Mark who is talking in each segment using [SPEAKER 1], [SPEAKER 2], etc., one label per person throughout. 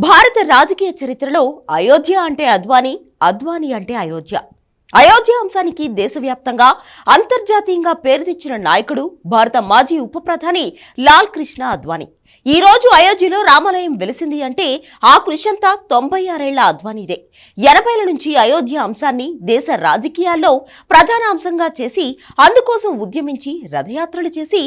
[SPEAKER 1] భారత రాజకీయ చరిత్రలో అయోధ్య అంటే అద్వానీ, అద్వానీ అంటే అయోధ్య. అయోధ్య అంశానికి దేశవ్యాప్తంగా అంతర్జాతీయంగా పేరు తెచ్చిన నాయకుడు భారత మాజీ ఉప ప్రధాని లాల్ కృష్ణ అద్వానీ. ఈ రోజు అయోధ్యలో రామాలయం వెలిసింది అంటే ఆ కృషంతా 96 ఏళ్ల అద్వానీదే. 80ల నుంచి అయోధ్య అంశాన్ని దేశ రాజకీయాల్లో ప్రధాన అంశంగా చేసి అందుకోసం ఉద్యమించి రథయాత్రలు చేసి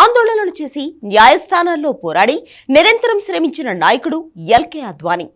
[SPEAKER 1] ఆందోళనలు చేసి న్యాయస్థానాల్లో పోరాడి నిరంతరం శ్రమించిన నాయకుడు ఎల్కే అద్వానీ.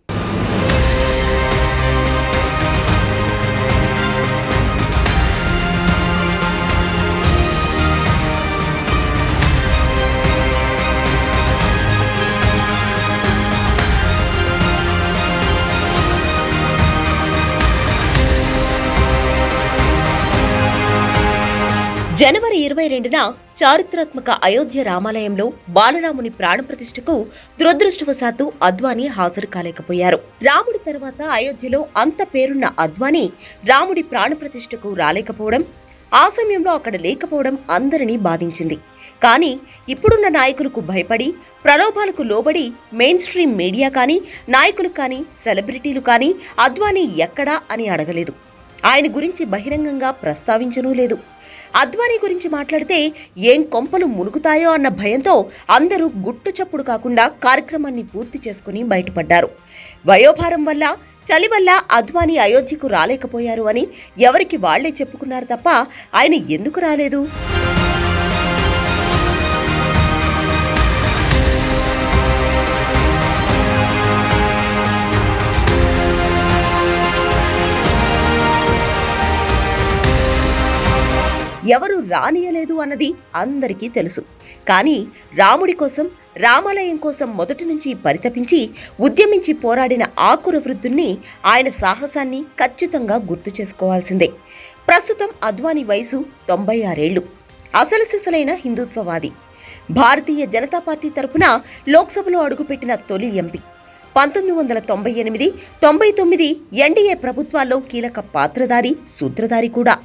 [SPEAKER 1] జనవరి 22న చారిత్రాత్మక అయోధ్య రామాలయంలో బాలరాముని ప్రాణప్రతిష్ఠకు దురదృష్టవశాత్తు అద్వానీ హాజరు కాలేకపోయారు. రాముడి తర్వాత అయోధ్యలో అంత పేరున్న అద్వానీ రాముడి ప్రాణప్రతిష్ఠకు రాలేకపోవడం, ఆ సమయంలో అక్కడ లేకపోవడం అందరినీ బాధించింది. కానీ ఇప్పుడున్న నాయకులకు భయపడి, ప్రలోభాలకు లోబడి మెయిన్ స్ట్రీమ్ మీడియా కానీ, నాయకులు కానీ, సెలబ్రిటీలు కానీ అద్వానీ ఎక్కడా అని అడగలేదు. ఆయన గురించి బహిరంగంగా ప్రస్తావించనూ లేదు. అద్వానీ గురించి మాట్లాడితే ఏం కొంపలు మునుగుతాయో అన్న భయంతో అందరూ గుట్టు చప్పుడు కాకుండా కార్యక్రమాన్ని పూర్తి చేసుకుని బయటపడ్డారు. వయోభారం వల్ల, చలి వల్ల అద్వానీ అయోధ్యకు రాలేకపోయారు అని ఎవరికి వాళ్లే చెప్పుకున్నారు తప్ప ఆయన ఎందుకు రాలేదు? ఎవరు రానియలేదు అన్నది అందరికీ తెలుసు. కానీ రాముడి కోసం, రామాలయం కోసం మొదటి నుంచి పరితపించి ఉద్యమించి పోరాడిన ఆకుర వృద్ధుణ్ణి, ఆయన సాహసాన్ని ఖచ్చితంగా గుర్తు చేసుకోవాల్సిందే. ప్రస్తుతం అద్వానీ వయసు 96 ఏళ్లు. అసలు సిసలైన హిందుత్వవాది. భారతీయ జనతా పార్టీ తరపున లోక్సభలో అడుగుపెట్టిన తొలి ఎంపీ. 1998, 99 ఎన్డీఏ ప్రభుత్వాల్లో కీలక పాత్రధారి, సూత్రధారి కూడా.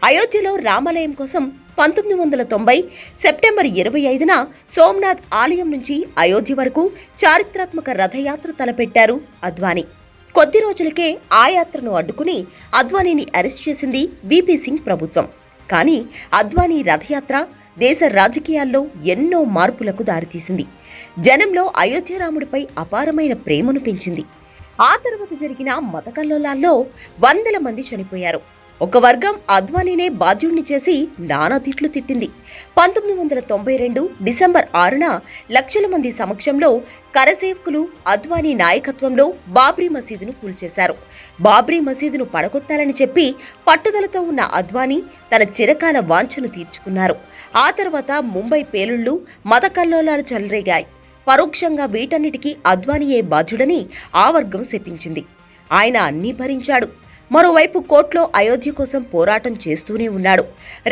[SPEAKER 1] అయోధ్యలో రామాలయం కోసం 1990 సెప్టెంబర్ 25న సోమనాథ్ ఆలయం నుంచి అయోధ్య వరకు చారిత్రాత్మక రథయాత్ర తలపెట్టారు అద్వానీ. కొద్ది రోజులకే ఆ యాత్రను అడ్డుకుని అద్వానీని అరెస్ట్ చేసింది వీపీ సింగ్ ప్రభుత్వం. కానీ అద్వానీ రథయాత్ర దేశ రాజకీయాల్లో ఎన్నో మార్పులకు దారితీసింది. జనంలో అయోధ్య రాముడిపై అపారమైన ప్రేమను పెంచింది. ఆ తర్వాత జరిగిన మత కల్లోలాల్లో వందల మంది చనిపోయారు. ఒక వర్గం అద్వానీనే బాధ్యుణ్ణి చేసి నానా తిట్లు తిట్టింది. 1992 డిసెంబర్ 6న లక్షల మంది సమక్షంలో కరసేవకులు అద్వానీ నాయకత్వంలో బాబ్రీ మసీదును కూల్చేశారు. బాబ్రీ మసీదును పడగొట్టాలని చెప్పి పట్టుదలతో ఉన్న అద్వానీ తన చిరకాల వాంఛను తీర్చుకున్నారు. ఆ తర్వాత ముంబై పేలుళ్లు, మత కల్లోలాలు చెలరేగాయి. పరోక్షంగా వీటన్నిటికీ అద్వానీయే బాధ్యుడని ఆ వర్గం శపించింది. ఆయన అన్నీ భరించాడు. మరోవైపు కోర్టులో అయోధ్య కోసం పోరాటం చేస్తూనే ఉన్నాడు.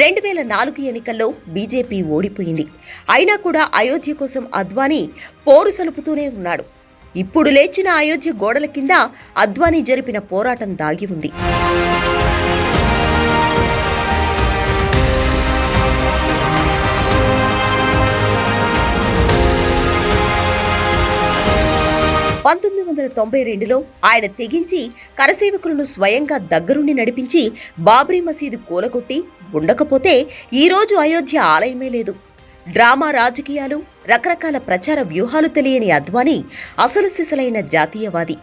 [SPEAKER 1] 2004 ఎన్నికల్లో బీజేపీ ఓడిపోయింది. అయినా కూడా అయోధ్య కోసం అద్వానీ పోరు సలుపుతూనే ఉన్నాడు. ఇప్పుడు లేచిన అయోధ్య గోడల కింద అద్వానీ జరిపిన పోరాటం దాగి ఉంది. ఆయన తెగించి కరసేవకులను స్వయంగా దగ్గరుండి నడిపించి బాబ్రీ మసీదు కూలగొట్టి ఉండకపోతే ఈరోజు అయోధ్య ఆలయమే లేదు. డ్రామా రాజకీయాలు, రకరకాల ప్రచార వ్యూహాలు తెలియని అద్వానీ అసలు సిసలైన జాతీయవాది.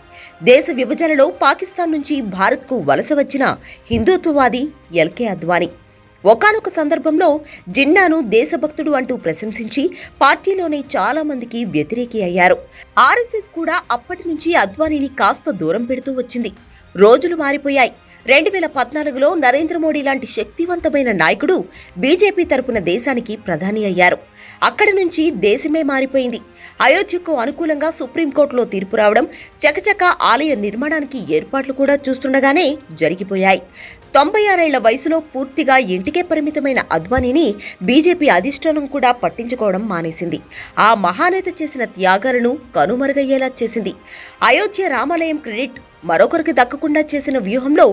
[SPEAKER 1] దేశ విభజనలో పాకిస్తాన్ నుంచి భారత్కు వలస వచ్చిన హిందుత్వవాది ఎల్కే అద్వానీ. ఒకానొక సందర్భంలో జిన్నాను దేశభక్తుడు అంటూ ప్రశంసించి పార్టీలోనే చాలా మందికి వ్యతిరేకి అయ్యారు. ఆర్ఎస్ఎస్ కూడా అప్పటి నుంచి అద్వానీని కాస్త దూరం పెడుతూ వచ్చింది. రోజులు మారిపోయాయి. 2014లో నరేంద్ర మోడీ లాంటి శక్తివంతమైన నాయకుడు బీజేపీ తరపున దేశానికి ప్రధాని అయ్యారు. అక్కడి నుంచి దేశమే మారిపోయింది. అయోధ్యకు అనుకూలంగా సుప్రీంకోర్టులో తీర్పు రావడం, చకచక ఆలయ నిర్మాణానికి ఏర్పాట్లు కూడా చూస్తుండగానే జరిగిపోయాయి. 96 ఏళ్ల వయసులో పూర్తిగా ఇంటికే పరిమితమైన అద్వానీని బీజేపీ అధిష్టానం కూడా పట్టించుకోవడం మానేసింది. ఆ మహానేత చేసిన త్యాగాలను కనుమరుగయ్యేలా చేసింది. అయోధ్య రామాలయం క్రెడిట్ మరొకరికి దక్కకుండా చేసిన వ్యూహంలో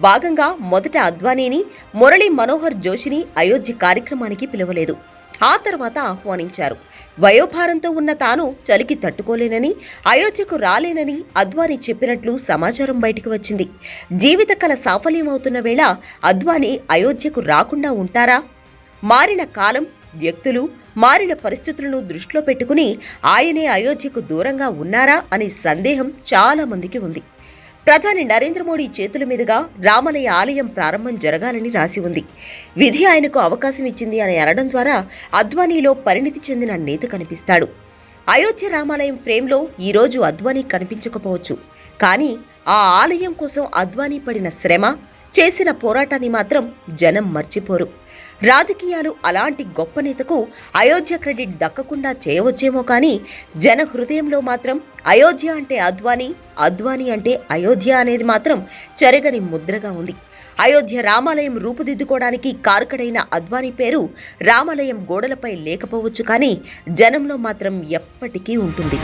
[SPEAKER 1] భాగంగా మొదట అద్వానీని, మురళీ మనోహర్ జోషిని అయోధ్య కార్యక్రమానికి పిలవలేదు. ఆ తర్వాత ఆహ్వానించారు. వయోభారంతో ఉన్న తాను చలికి తట్టుకోలేనని, అయోధ్యకు రాలేనని అద్వానీ చెప్పినట్లు సమాచారం బయటకు వచ్చింది. జీవిత కల సాఫల్యమవుతున్న వేళ అద్వానీ అయోధ్యకు రాకుండా ఉంటారా? మారిన కాలం, వ్యక్తులు, మారిన పరిస్థితులను దృష్టిలో పెట్టుకుని ఆయనే అయోధ్యకు దూరంగా ఉన్నారా అనే సందేహం చాలా మందికి ఉంది. ప్రధాని నరేంద్ర మోడీ చేతుల మీదుగా రామాలయ ఆలయం ప్రారంభం జరగాలని రాసి ఉంది. విధి ఆయనకు అవకాశం ఇచ్చింది అని అనడం ద్వారా అద్వానీలో పరిణితి చెందిన నేత కనిపిస్తాడు. అయోధ్య రామాలయం ఫ్రేమ్లో ఈరోజు అద్వానీ కనిపించకపోవచ్చు, కానీ ఆ ఆలయం కోసం అద్వానీ పడిన శ్రమ, చేసిన పోరాటాన్ని మాత్రం జనం మర్చిపోరు. రాజకీయాలు అలాంటి గొప్ప నేతకు అయోధ్య క్రెడిట్ దక్కకుండా చేయవచ్చేమో, కానీ జన హృదయంలో మాత్రం అయోధ్య అంటే అద్వానీ, అద్వానీ అంటే అయోధ్య అనేది మాత్రం చెరగని ముద్రగా ఉంది. అయోధ్య రామాలయం రూపుదిద్దుకోవడానికి కారకుడైన అద్వానీ పేరు రామాలయం గోడలపై లేకపోవచ్చు, కానీ జనంలో మాత్రం ఎప్పటికీ ఉంటుంది.